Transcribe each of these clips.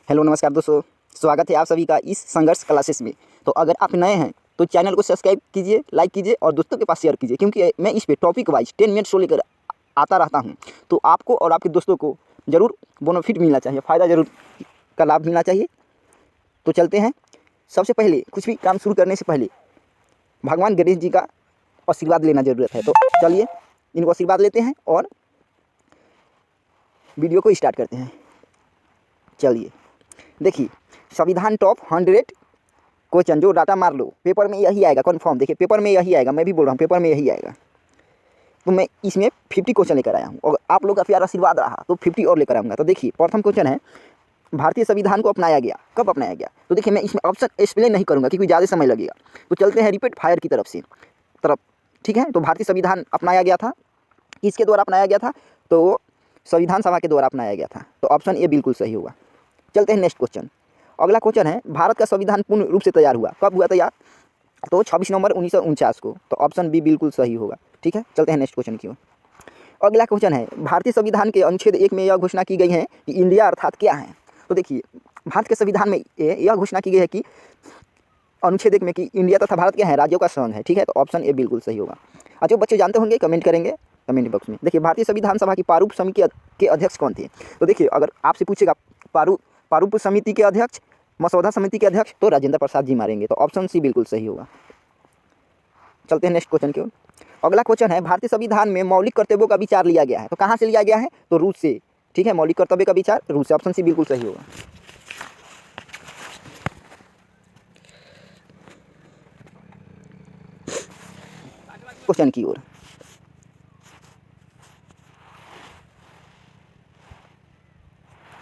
Hello नमस्कार दोस्तों, स्वागत है आप सभी का इस संघर्ष क्लासेस में। तो अगर आप नए हैं तो चैनल को सब्सक्राइब कीजिए, लाइक कीजिए और दोस्तों के पास शेयर कीजिए, क्योंकि मैं इस पे टॉपिक वाइज 10 मिनट शो लेकर आता रहता हूं। तो आपको और आपके दोस्तों को ज़रूर बोनोफिट मिलना चाहिए, फ़ायदा ज़रूर का लाभ मिलना चाहिए। तो चलते हैं। सबसे पहले कुछ भी काम शुरू करने से पहले भगवान गणेश जी का आशीर्वाद लेना ज़रूरत है। तो चलिए इनको आशीर्वाद लेते हैं और वीडियो को स्टार्ट करते हैं। चलिए देखिए, संविधान टॉप 100 क्वेश्चन जो डाटा मार लो, पेपर में यही आएगा कन्फर्म। देखिए पेपर में यही आएगा, मैं भी बोल रहा हूँ पेपर में यही आएगा। तो मैं इसमें 50 क्वेश्चन लेकर आया हूँ और आप लोग का प्यार आशीर्वाद रहा तो 50 और लेकर आऊँगा। तो देखिए प्रथम क्वेश्चन है, भारतीय संविधान को अपनाया गया, कब अपनाया गया? तो देखिए मैं इसमें ऑप्शन एक्सप्लेन नहीं करूँगा क्योंकि ज़्यादा समय लगेगा। तो चलते हैं रिपीट फायर की तरफ, ठीक है। तो भारतीय संविधान अपनाया गया था, किसके द्वारा अपनाया गया था? तो संविधान सभा के द्वारा अपनाया गया था। तो ऑप्शन ए बिल्कुल सही होगा। चलते हैं नेक्स्ट क्वेश्चन। अगला क्वेश्चन है, भारत का संविधान पूर्ण रूप से तैयार हुआ, कब हुआ तैयार? तो 26 नवंबर 1949 को। तो ऑप्शन बी बिल्कुल सही होगा। ठीक है, चलते हैं नेक्स्ट क्वेश्चन की ओर। अगला क्वेश्चन है, भारतीय संविधान के अनुच्छेद 1 में यह घोषणा की गई है कि इंडिया अर्थात क्या है? तो देखिए भारत के संविधान में यह घोषणा की गई है कि अनुच्छेद 1 में कि इंडिया तथा भारत क्या है? राज्यों का संघ है। ठीक है, तो ऑप्शन ए बिल्कुल सही होगा। जो बच्चे जानते होंगे कमेंट करेंगे कमेंट बॉक्स में। देखिए भारतीय संविधान सभा की प्रारूप समिति के अध्यक्ष कौन थे? तो देखिए अगर आपसे पूछेगा प्रारूप समिति के अध्यक्ष, मसौदा समिति के अध्यक्ष, तो राजेंद्र प्रसाद जी मारेंगे। तो ऑप्शन सी बिल्कुल सही होगा। चलते हैं नेक्स्ट क्वेश्चन की ओर। अगला क्वेश्चन है, भारतीय संविधान में मौलिक कर्तव्यों का विचार लिया गया है, तो कहाँ से लिया गया है? तो रूस से। ठीक है, मौलिक कर्तव्य का विचार रूस से। ऑप्शन सी बिल्कुल सही होगा। क्वेश्चन की ओर।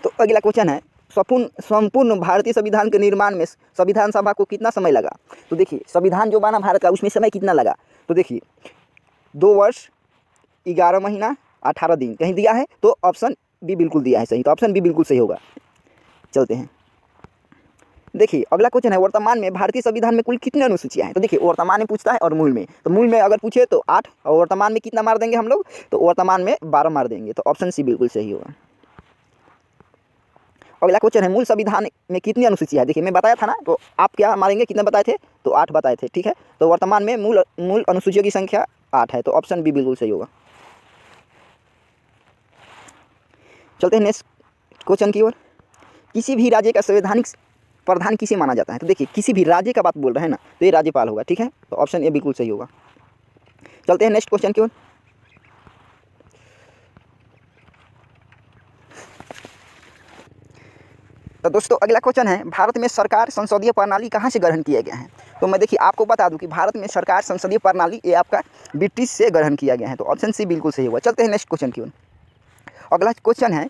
तो अगला क्वेश्चन है, संपूर्ण भारतीय संविधान के निर्माण में संविधान सभा को कितना समय लगा? तो देखिए संविधान जो बना भारत का, उसमें समय कितना लगा? तो देखिए 2 वर्ष 11 महीना 18 दिन कहीं दिया है, तो ऑप्शन बी बिल्कुल दिया है सही। तो ऑप्शन बी बिल्कुल सही होगा। चलते हैं। देखिए अगला क्वेश्चन है, वर्तमान में भारतीय संविधान में कुल कितनी अनुसूचियाँ हैं? तो देखिए वर्तमान में पूछता है और मूल में। तो मूल में अगर पूछे तो 8 और वर्तमान में कितना मार देंगे हम लोग? तो वर्तमान में 12 मार देंगे। तो ऑप्शन सी बिल्कुल सही होगा। अगला क्वेश्चन है, मूल संविधान में कितनी अनुसूचियाँ है? देखिए मैं बताया था ना, तो आप क्या मारेंगे, कितने बताए थे? तो 8 बताए थे। ठीक है, तो वर्तमान में मूल अनुसूचियों की संख्या 8 है। तो ऑप्शन बी बिल्कुल सही होगा। चलते हैं नेक्स्ट क्वेश्चन की ओर। किसी भी राज्य का संवैधानिक प्रधान किसे माना जाता है? तो देखिए किसी भी राज्य का बात बोल रहे हैं ना, तो ये राज्यपाल होगा। ठीक है, तो ऑप्शन ए बिल्कुल सही होगा। चलते हैं नेक्स्ट क्वेश्चन की ओर। तो दोस्तों अगला क्वेश्चन है, भारत में सरकार संसदीय प्रणाली कहाँ से ग्रहण किया गया है? तो मैं देखिए आपको बता दूं कि भारत में सरकार संसदीय प्रणाली ये आपका ब्रिटिश से ग्रहण किया गया है। तो ऑप्शन सी बिल्कुल सही होगा। चलते हैं नेक्स्ट क्वेश्चन की ओर। अगला क्वेश्चन है,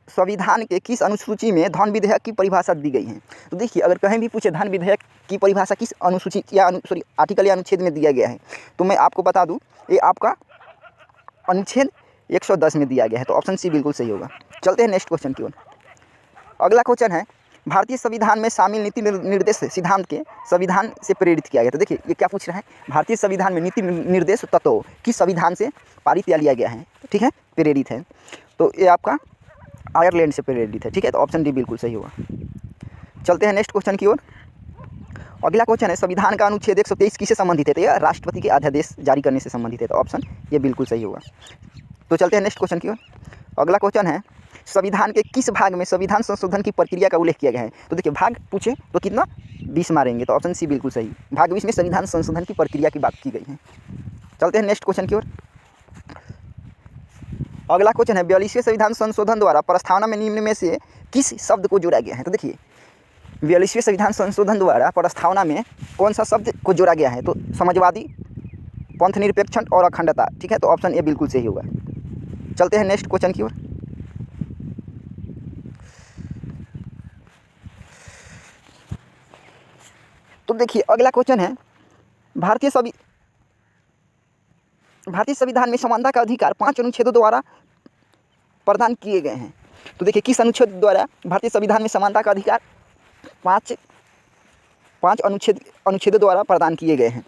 संविधान के किस अनुसूची में धन विधेयक की परिभाषा दी गई है? तो देखिए अगर कहीं भी पूछे धन विधेयक की परिभाषा किस अनुसूची या आर्टिकल या अनुच्छेद में दिया गया है, तो मैं आपको बता दूँ ये आपका अनुच्छेद 110 में दिया गया है। तो ऑप्शन सी बिल्कुल सही होगा। चलते हैं नेक्स्ट क्वेश्चन की ओर। अगला क्वेश्चन है, भारतीय संविधान में शामिल नीति निर्देश सिद्धांत के संविधान से प्रेरित किया गया। तो देखिए ये क्या पूछ रहा है, भारतीय संविधान में नीति निर्देश तत्व किस संविधान से पारित या लिया गया है? ठीक है, प्रेरित है। तो ये आपका आयरलैंड से प्रेरित है। ठीक है, तो ऑप्शन डी बिल्कुल सही होगा। चलते हैं नेक्स्ट क्वेश्चन की ओर। अगला क्वेश्चन है, संविधान का अनुच्छेद 123 किससे संबंधित है? तो यह राष्ट्रपति के अध्यादेश जारी करने से संबंधित है। तो ऑप्शन ये बिल्कुल सही होगा। तो चलते हैं नेक्स्ट क्वेश्चन की ओर। अगला क्वेश्चन है, संविधान के किस भाग में संविधान संशोधन की प्रक्रिया का उल्लेख किया गया है? तो देखिए भाग पूछे तो कितना 20 मारेंगे। तो ऑप्शन सी बिल्कुल सही, भाग 20 में संविधान संशोधन की प्रक्रिया की बात की गई है। चलते हैं नेक्स्ट क्वेश्चन की ओर। अगला क्वेश्चन है, 42वें संविधान संशोधन द्वारा प्रस्तावना में निम्न में से किस शब्द को जोड़ा गया है? तो देखिए 42वें संविधान संशोधन द्वारा प्रस्तावना में कौन सा शब्द को जोड़ा गया है? तो समाजवादी, पंथ निरपेक्ष और अखंडता। ठीक है, तो ऑप्शन ए बिल्कुल सही होगा। चलते हैं नेक्स्ट क्वेश्चन की ओर। तो देखिए अगला क्वेश्चन है, भारतीय संविधान में समानता का अधिकार 5 अनुच्छेदों द्वारा प्रदान किए गए हैं। तो देखिए किस अनुच्छेद द्वारा भारतीय संविधान में समानता का अधिकार 5 अनुच्छेदों द्वारा प्रदान किए गए हैं?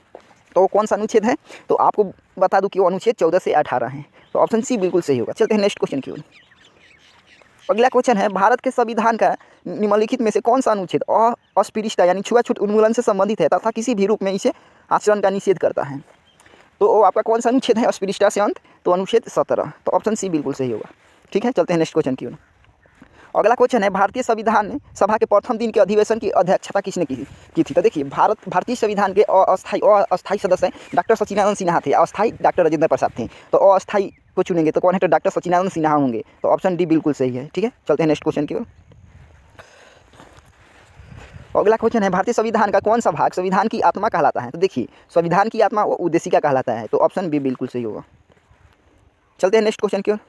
तो कौन सा अनुच्छेद है? तो आपको बता दूं कि वो अनुच्छेद 14 से 18 है। तो ऑप्शन सी बिल्कुल सही होगा। चलते हैं नेक्स्ट क्वेश्चन की ओर। अगला क्वेश्चन है, भारत के संविधान का निम्नलिखित में से कौन सा अनुच्छेद अस्पृश्यता यानी छुआछूत उन्मूलन से संबंधित है तथा किसी भी रूप में इसे आचरण का निषेध करता है? तो आपका कौन सा अनुच्छेद है अस्पृश्यता से अंत? तो अनुच्छेद 17। तो ऑप्शन सी बिल्कुल सही होगा। ठीक है, चलते हैं नेक्स्ट क्वेश्चन की ओर। अगला क्वेश्चन है, भारतीय संविधान सभा के प्रथम दिन के अधिवेशन की अध्यक्षता किसने की थी? तो देखिए, भारतीय संविधान के अस्थायी सदस्य डॉक्टर सचिदानंद सिन्हा थे, अस्थायी डॉक्टर राजेंद्र प्रसाद थे। तो अस्थायी को चुनेंगे तो कौन है? तो डॉक्टर सचिदानंद सिन्हा होंगे। तो ऑप्शन डी बिल्कुल सही है। ठीक है, चलते हैं नेक्स्ट क्वेश्चन की ओर। अगला क्वेश्चन है, भारतीय संविधान का कौन सा भाग संविधान की आत्मा कहलाता है? तो देखिए, संविधान की आत्मा वो उद्देशिका कहलाता है। तो ऑप्शन बी बिल्कुल सही होगा। चलते हैं नेक्स्ट क्वेश्चन की ओर।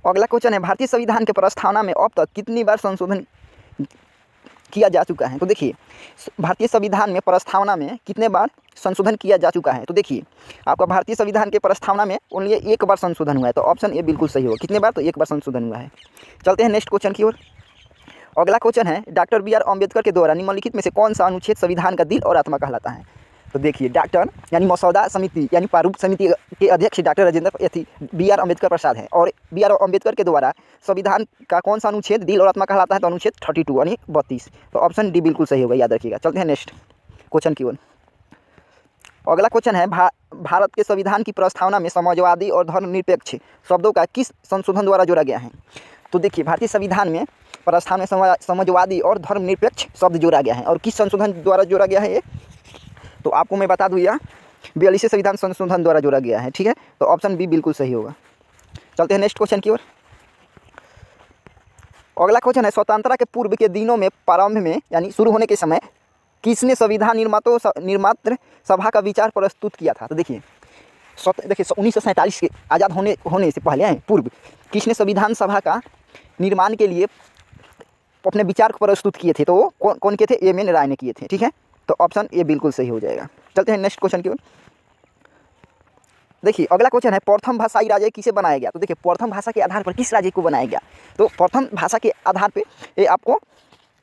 अगला क्वेश्चन है, भारतीय संविधान के प्रस्तावना में अब तक कितनी बार संशोधन किया जा चुका है? तो देखिए, भारतीय संविधान में प्रस्तावना में कितने बार संशोधन किया जा चुका है? तो देखिए, आपका भारतीय संविधान के प्रस्तावना में ओनली एक बार संशोधन हुआ है। तो ऑप्शन ए बिल्कुल सही होगा। कितने बार? तो एक बार संशोधन हुआ है। चलते हैं नेक्स्ट क्वेश्चन की ओर। अगला क्वेश्चन है, डॉक्टर बी आर अम्बेडकर के द्वारा निम्नलिखित में से कौन सा अनुच्छेद संविधान का दिल और आत्मा कहलाता है? तो देखिए, डॉक्टर यानी मसौदा समिति यानी प्रारूप समिति के अध्यक्ष doctor Rajendra B R Ambedkar Prasad है। और बी आर अम्बेडकर के द्वारा संविधान का कौन सा अनुच्छेद दिल और आत्मा कहलाता है? तो अनुच्छेद 32 यानी 32। तो ऑप्शन डी बिल्कुल सही होगा, याद रखिएगा। चलते हैं नेक्स्ट क्वेश्चन की ओर। अगला क्वेश्चन है, भारत के संविधान की प्रस्तावना में समाजवादी और धर्मनिरपेक्ष शब्दों का किस संशोधन द्वारा जोड़ा गया है? तो देखिए, भारतीय संविधान में प्रस्तावना में समाजवादी और धर्मनिरपेक्ष शब्द जोड़ा गया है। और किस संशोधन द्वारा जोड़ा गया है ये? तो आपको मैं बता दूँ, यह 42वें संविधान संशोधन द्वारा जोड़ा गया है। ठीक है, तो ऑप्शन बी बिल्कुल सही होगा। चलते हैं नेक्स्ट क्वेश्चन की ओर। अगला क्वेश्चन है, स्वतंत्रता के पूर्व के दिनों में प्रारंभ में यानी शुरू होने के समय किसने संविधान निर्मात्र सभा का विचार प्रस्तुत किया था? तो देखिए 1947 के आज़ाद होने से पहले पूर्व किसने संविधान सभा का निर्माण के लिए अपने विचार को प्रस्तुत किए थे? तो वो कौन किए थे? एम एन राय ने किए थे। ठीक है, तो ऑप्शन ए बिल्कुल सही हो जाएगा। चलते हैं नेक्स्ट क्वेश्चन की ओर। देखिए, अगला क्वेश्चन है, प्रथम भाषाई राज्य किसे बनाया गया? तो देखिए, प्रथम भाषा के आधार पर किस राज्य को बनाया गया? तो प्रथम भाषा के आधार पे ये आपको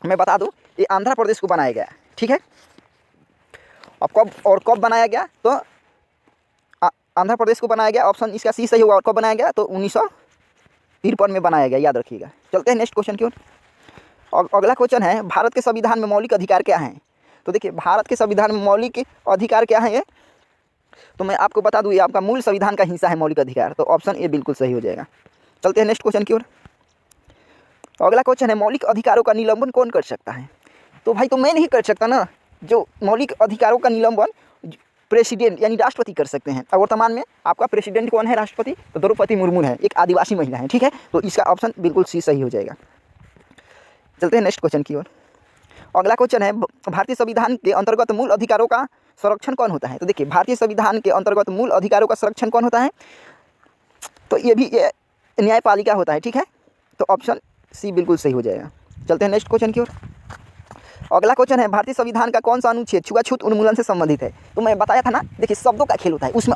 मैं बता दूं, ये आंध्र प्रदेश को बनाया गया। ठीक है, अब कब बनाया गया? तो आंध्र प्रदेश को बनाया गया। ऑप्शन इसका सी सही होगा। और कब बनाया गया? तो 1953 में बनाया गया, याद रखिएगा। चलते हैं नेक्स्ट क्वेश्चन की ओर। अगला क्वेश्चन है, भारत के संविधान में मौलिक अधिकार क्या हैं? तो देखिए, भारत के संविधान में मौलिक अधिकार क्या है ये? तो मैं आपको बता दूं, ये आपका मूल संविधान का हिस्सा है मौलिक अधिकार। तो ऑप्शन ए बिल्कुल सही हो जाएगा। चलते हैं नेक्स्ट क्वेश्चन की ओर। अगला क्वेश्चन है, मौलिक अधिकारों का निलंबन कौन कर सकता है? तो भाई, तो मैं नहीं कर सकता ना। जो मौलिक अधिकारों का निलंबन प्रेसिडेंट यानी राष्ट्रपति कर सकते हैं। और वर्तमान में आपका प्रेसिडेंट कौन है? राष्ट्रपति। तो द्रौपदी मुर्मू है, एक आदिवासी महिला है। ठीक है, तो इसका ऑप्शन बिल्कुल सी सही हो जाएगा। चलते हैं नेक्स्ट क्वेश्चन की ओर। अगला क्वेश्चन है, भारतीय संविधान के अंतर्गत मूल अधिकारों का संरक्षण कौन होता है? तो देखिए, भारतीय संविधान के अंतर्गत मूल अधिकारों का संरक्षण कौन होता है? तो ये भी न्यायपालिका होता है। ठीक है, तो ऑप्शन सी बिल्कुल सही हो जाएगा। चलते हैं नेक्स्ट क्वेश्चन की ओर। अगला क्वेश्चन है, भारतीय संविधान का कौन सा अनुच्छेद छुआछूत उन्मूलन से संबंधित है? तो मैं बताया था ना, देखिए शब्दों का खेल होता है। उसमें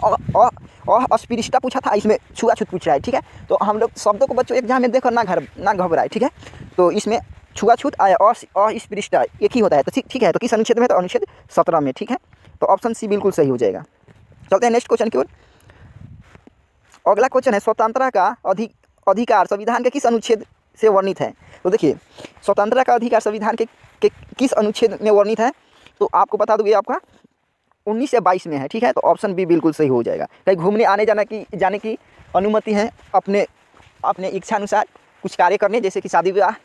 अस्पृश्यता पूछा था, इसमें छुआछूत पूछ रहा है। ठीक है, तो हम लोग शब्दों को बच्चों एग्जाम में देखकर ना घबराए। ठीक है, तो इसमें छुआछूत आया अस्पृश्यता एक ही होता है। तो ठीक है, तो किस अनुच्छेद में? तो अनुच्छेद 17 में। ठीक है, तो ऑप्शन सी बिल्कुल सही हो जाएगा। चलते हैं नेक्स्ट क्वेश्चन की ओर। अगला क्वेश्चन है, स्वतंत्रता का अधिकार संविधान के किस अनुच्छेद से वर्णित है? तो देखिए, स्वतंत्रता का अधिकार संविधान के किस अनुच्छेद में वर्णित है? तो आपको बता दूँ, ये आपका 19 से 22 में है। ठीक है, तो ऑप्शन बी बिल्कुल सही हो जाएगा। कहीं घूमने आने जाने की अनुमति है, अपने इच्छा अनुसार कुछ कार्य करने, जैसे कि शादी विवाह,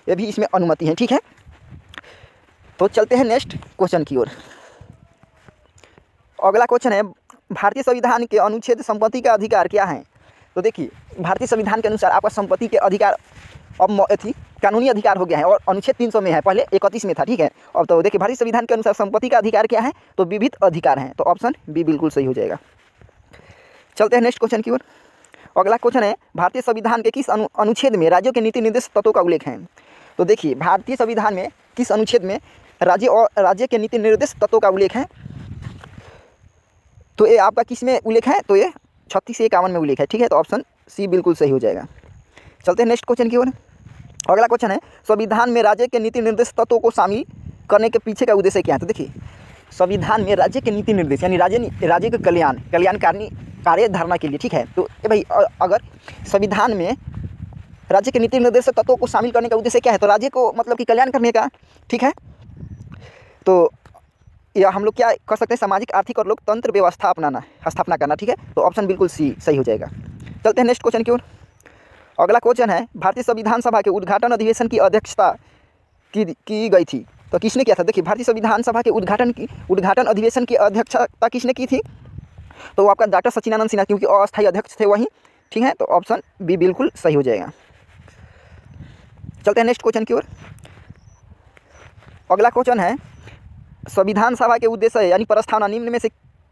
ये भी इसमें अनुमति है। ठीक है, तो चलते हैं नेक्स्ट क्वेश्चन की ओर। अगला क्वेश्चन है, भारतीय संविधान के अनुच्छेद संपत्ति का अधिकार क्या है? तो देखिए, भारतीय संविधान के अनुसार आपका संपत्ति के अधिकार अब कानूनी अधिकार हो गया है। और अनुच्छेद 300 में है, पहले 31 में था। ठीक है, अब तो देखिए, भारतीय संविधान के अनुसार संपत्ति का अधिकार क्या है? तो विविध अधिकार हैं। तो ऑप्शन बी बिल्कुल सही हो जाएगा। चलते हैं नेक्स्ट क्वेश्चन की ओर। अगला क्वेश्चन है, भारतीय संविधान के किस अनुच्छेद में राज्यों के नीति निर्देश तत्वों का उल्लेख है? तो देखिए, भारतीय संविधान में किस अनुच्छेद में राज्य के नीति निर्देश तत्वों का उल्लेख है? तो ये आपका किस में उल्लेख है? तो ये 36 से 51 में उल्लेख है। ठीक है, तो ऑप्शन सी बिल्कुल सही हो जाएगा। चलते हैं नेक्स्ट क्वेश्चन की ओर। अगला क्वेश्चन है, संविधान में राज्य के नीति निर्देश तत्वों को शामिल करने के पीछे का उद्देश्य क्या है? तो देखिए, संविधान में राज्य के नीति निर्देश यानी राज्य के कल्याणकारी कार्य धारणा के लिए। ठीक है, तो भाई, अगर संविधान में राज्य के नीति निर्देशक तत्वों को शामिल करने का उद्देश्य क्या है? तो राज्य को मतलब कि कल्याण करने का, ठीक है। तो या हम लोग क्या कर सकते हैं? सामाजिक, आर्थिक और लोकतंत्र व्यवस्था स्थापना करना, ठीक है। तो ऑप्शन बिल्कुल सी सही हो जाएगा। चलते हैं नेक्स्ट क्वेश्चन की ओर। अगला क्वेश्चन है, भारतीय संविधान सभा के उद्घाटन अधिवेशन की अध्यक्षता की गई थी, तो किसने किया था? देखिए, भारतीय संविधान सभा के उद्घाटन अधिवेशन की अध्यक्षता किसने की थी? तो वो आपका डॉक्टर सचिदानंद सिन्हा, क्योंकि अस्थायी अध्यक्ष थे वहीं, ठीक है। तो ऑप्शन बी बिल्कुल सही हो जाएगा। चलते हैं नेक्स्ट क्वेश्चन की ओर। अगला क्वेश्चन है, संविधान सभा के उद्देश्य यानी प्रस्तावना निम्न में से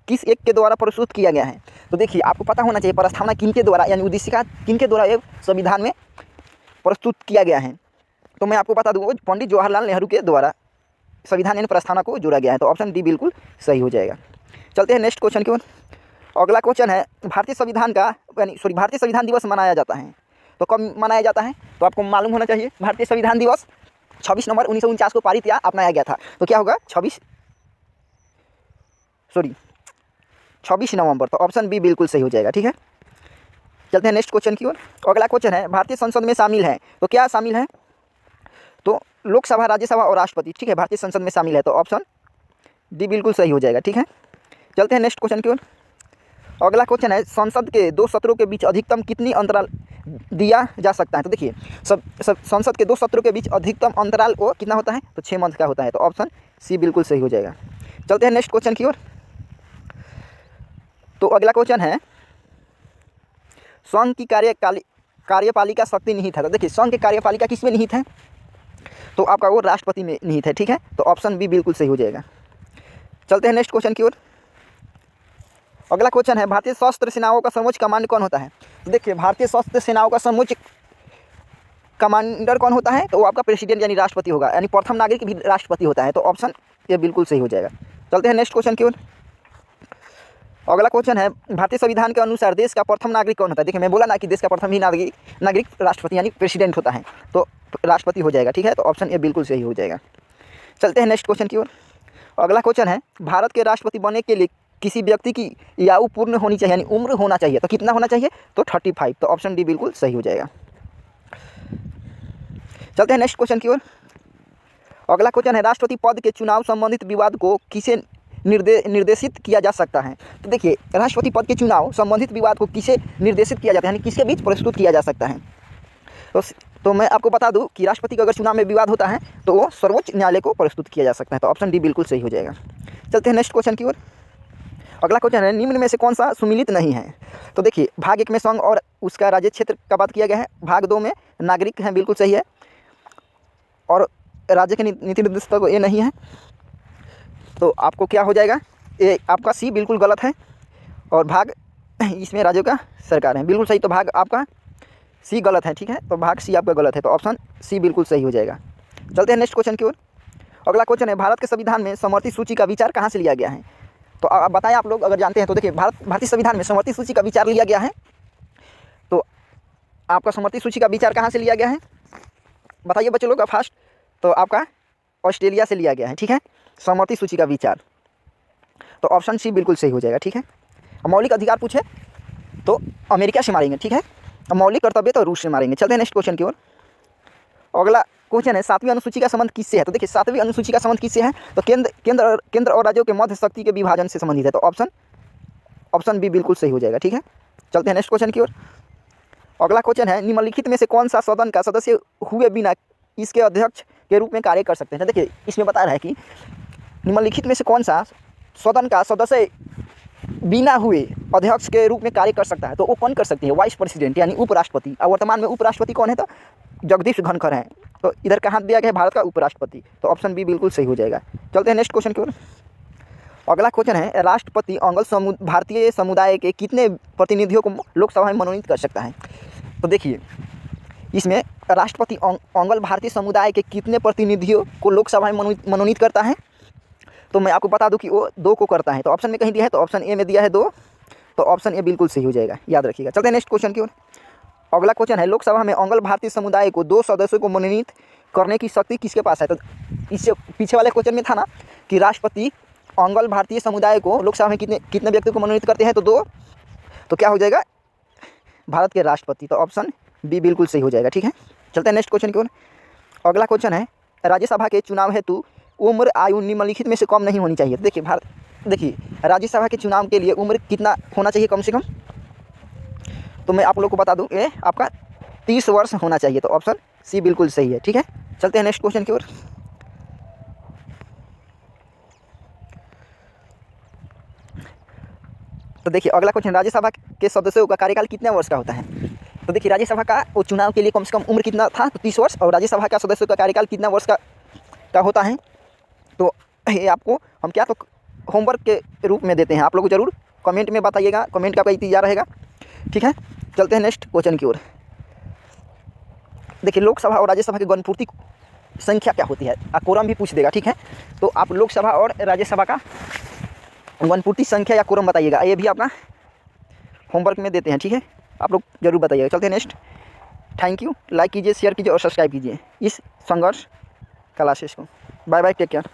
किस एक के द्वारा प्रस्तुत किया गया है? तो देखिए, आपको पता होना चाहिए प्रस्तावना किनके द्वारा यानी उद्देशिका किनके द्वारा ये संविधान में प्रस्तुत किया गया है। तो मैं आपको बता दूँ, पंडित जवाहरलाल नेहरू के द्वारा संविधान यानी प्रस्तावना को जोड़ा गया है। तो ऑप्शन डी बिल्कुल सही हो जाएगा। चलते हैं नेक्स्ट क्वेश्चन की ओर। अगला क्वेश्चन है, भारतीय संविधान दिवस मनाया जाता है, तो कब मनाया जाता है? तो आपको मालूम होना चाहिए, भारतीय संविधान दिवस 26 नवंबर 1949 को पारित या अपनाया गया था। तो क्या होगा? 26 नवंबर। तो ऑप्शन बी बिल्कुल सही हो जाएगा, ठीक है। चलते हैं नेक्स्ट क्वेश्चन की ओर। अगला क्वेश्चन है, भारतीय संसद में शामिल है, तो क्या शामिल है? तो लोकसभा, राज्यसभा और राष्ट्रपति, ठीक है, भारतीय संसद में शामिल है। तो ऑप्शन डी बिल्कुल सही हो जाएगा, ठीक है। चलते हैं नेक्स्ट क्वेश्चन की ओर। अगला क्वेश्चन है, संसद के 2 सत्रों के बीच अधिकतम कितनी अंतराल दिया जा सकता है? तो देखिए, संसद के 2 सत्रों के बीच अधिकतम अंतराल वो कितना होता है? तो 6 मंथ का होता है। तो ऑप्शन सी बिल्कुल सही हो जाएगा। चलते हैं नेक्स्ट क्वेश्चन की ओर। तो अगला क्वेश्चन है, संघ की कार्यपालिका शक्ति निहित है। तो देखिए, संघ की कार्यपालिका किस में निहित है? तो आपका वो राष्ट्रपति में निहित है, ठीक है। तो ऑप्शन बी बिल्कुल सही हो जाएगा। चलते हैं नेक्स्ट क्वेश्चन की ओर। अगला क्वेश्चन है, भारतीय सशस्त्र सेनाओं का सर्वोच्च कमांड कौन होता है? तो देखिए, भारतीय सशस्त्र सेनाओं का सर्वोच्च कमांडर कौन होता है? तो वो आपका प्रेसिडेंट यानी राष्ट्रपति होगा, यानी प्रथम नागरिक भी राष्ट्रपति होता है। तो ऑप्शन ये बिल्कुल सही हो जाएगा। चलते हैं नेक्स्ट क्वेश्चन की ओर। अगला क्वेश्चन है, भारतीय संविधान के अनुसार देश का प्रथम नागरिक कौन होता है? देखिए, मैं बोला ना कि देश का प्रथम ही नागरिक राष्ट्रपति यानी प्रेसिडेंट होता है, तो राष्ट्रपति हो जाएगा, ठीक है। तो ऑप्शन ए बिल्कुल सही हो जाएगा। चलते हैं नेक्स्ट क्वेश्चन की ओर। अगला क्वेश्चन है, भारत के राष्ट्रपति बनने के लिए किसी व्यक्ति की आयु पूर्ण होनी चाहिए यानी उम्र होना चाहिए, तो कितना होना चाहिए? तो 35। तो ऑप्शन डी बिल्कुल सही हो जाएगा। चलते हैं नेक्स्ट क्वेश्चन की ओर। अगला क्वेश्चन है, राष्ट्रपति पद के चुनाव संबंधित विवाद को किसे निर्देशित किया जा सकता है? तो देखिए, राष्ट्रपति पद के चुनाव संबंधित विवाद को किसे निर्देशित किया जाता है यानी किसके बीच प्रस्तुत किया जा सकता है? तो मैं आपको बता दूं कि राष्ट्रपति का अगर चुनाव में विवाद होता है तो वो सर्वोच्च न्यायालय को प्रस्तुत किया जा सकता है। तो ऑप्शन डी बिल्कुल सही हो जाएगा। चलते हैं नेक्स्ट क्वेश्चन की ओर। अगला क्वेश्चन है, निम्न में से कौन सा सुमिलित नहीं है? तो देखिए, भाग 1 में संघ और उसका राज्य क्षेत्र का बात किया गया है, भाग 2 में नागरिक है, बिल्कुल सही है, और राज्य के नीति निर्देशक ये नहीं है। तो आपको क्या हो जाएगा? ये आपका सी बिल्कुल गलत है, और भाग इसमें राज्यों का सरकार है, बिल्कुल सही। तो भाग आपका सी गलत है, ठीक है। तो भाग सी आपका गलत है। तो ऑप्शन सी बिल्कुल सही हो जाएगा। चलते हैं नेक्स्ट क्वेश्चन की ओर। अगला क्वेश्चन है, भारत के संविधान में समवर्ती सूची का विचार कहाँ से लिया गया है? तो आप बताएं, आप लोग अगर जानते हैं तो देखिए, भारतीय संविधान में समवर्ती सूची का विचार लिया गया है। तो आपका समवर्ती सूची का विचार कहाँ से लिया गया है? बताइए बच्चों लोग फास्ट। तो आपका ऑस्ट्रेलिया से लिया गया है, ठीक है, समवर्ती सूची का विचार। तो ऑप्शन सी बिल्कुल सही हो जाएगा, ठीक है। मौलिक अधिकार पूछे तो अमेरिका से मारेंगे, ठीक है। मौलिक कर्तव्य तो रूस से मारेंगे। चलते हैं नेक्स्ट क्वेश्चन की ओर। अगला क्वेश्चन है, 7वीं अनुसूची का संबंध किससे है? तो देखिए, 7वीं अनुसूची का संबंध किससे है? तो केंद्र और राज्यों के मध्य शक्ति के विभाजन से संबंधित है। तो ऑप्शन बी बिल्कुल सही हो जाएगा, ठीक है। चलते हैं नेक्स्ट क्वेश्चन की ओर। अगला क्वेश्चन है, निम्नलिखित में से कौन सा सदन का सदस्य हुए बिना इसके अध्यक्ष के रूप में कार्य कर सकते हैं? देखिए, इसमें बता रहा है कि निम्नलिखित में से कौन सा सदन का सदस्य बिना हुए अध्यक्ष के रूप में कार्य कर सकता है? तो वो कौन कर सकती है? वाइस प्रेसिडेंट यानी उपराष्ट्रपति। और वर्तमान में उपराष्ट्रपति कौन है? तो जगदीश धनखड़ हैं। तो इधर कहाँ दिया गया है? भारत का उपराष्ट्रपति। तो ऑप्शन बी बिल्कुल सही हो जाएगा। चलते हैं नेक्स्ट क्वेश्चन की ओर। अगला क्वेश्चन है, राष्ट्रपति भारतीय समुदाय के कितने प्रतिनिधियों को लोकसभा में मनोनीत कर सकता है? तो देखिए, इसमें राष्ट्रपति अंगल भारतीय समुदाय के कितने प्रतिनिधियों को लोकसभा में मनोनीत करता है? तो मैं आपको बता दूं कि वो 2 को करता है। तो ऑप्शन में कहीं दिया है, तो ऑप्शन ए में दिया है 2। तो ऑप्शन ए बिल्कुल सही हो जाएगा, याद रखिएगा। चलते हैं नेक्स्ट क्वेश्चन की ओर। अगला क्वेश्चन है, लोकसभा में अंगल भारतीय समुदाय को 2 सदस्यों को मनोनीत करने की शक्ति किसके पास है? तो इससे पीछे वाले क्वेश्चन में था ना कि राष्ट्रपति अंगल भारतीय समुदाय को लोकसभा में कितने व्यक्ति को मनोनीत करते हैं? तो 2। तो क्या हो जाएगा? भारत के राष्ट्रपति। तो ऑप्शन बी बिल्कुल सही हो जाएगा। ठीक है, चलते हैं नेक्स्ट क्वेश्चन की ओर। अगला क्वेश्चन है, राज्यसभा के चुनाव हेतु उम्र आयु निम्नलिखित में से कम नहीं होनी चाहिए। देखिए राज्यसभा के चुनाव के लिए उम्र कितना होना चाहिए कम से कम, तो मैं आप लोग को बता दूं, ये आपका 30 वर्ष होना चाहिए। तो ऑप्शन सी बिल्कुल सही है। ठीक है, चलते हैं नेक्स्ट क्वेश्चन की ओर। तो देखिए अगला क्वेश्चन, राज्यसभा के सदस्यों का कार्यकाल कितने वर्ष का होता है। तो देखिए राज्यसभा का वो चुनाव के लिए कम से कम उम्र कितना था, तो 30 वर्ष, और राज्यसभा का सदस्यों का कार्यकाल कितना वर्ष का होता है, तो ये आपको हम क्या तो होमवर्क के रूप में देते हैं, आप लोग जरूर कमेंट में बताइएगा, कमेंट का आपका इंतजार रहेगा। ठीक है, चलते हैं नेक्स्ट क्वेश्चन की ओर। देखिए लोकसभा और राज्यसभा की गणपूर्ति संख्या क्या होती है, कोरम भी पूछ देगा। ठीक है, तो आप लोकसभा और राज्यसभा का गणपूर्ति संख्या या कोरम बताइएगा, ये भी आपका होमवर्क में देते हैं। ठीक है, आप लोग जरूर बताइएगा। चलते हैं नेक्स्ट। थैंक यू, लाइक कीजिए, शेयर कीजिए और सब्सक्राइब कीजिए इस संघर्ष क्लासेस को। Bye bye, take care.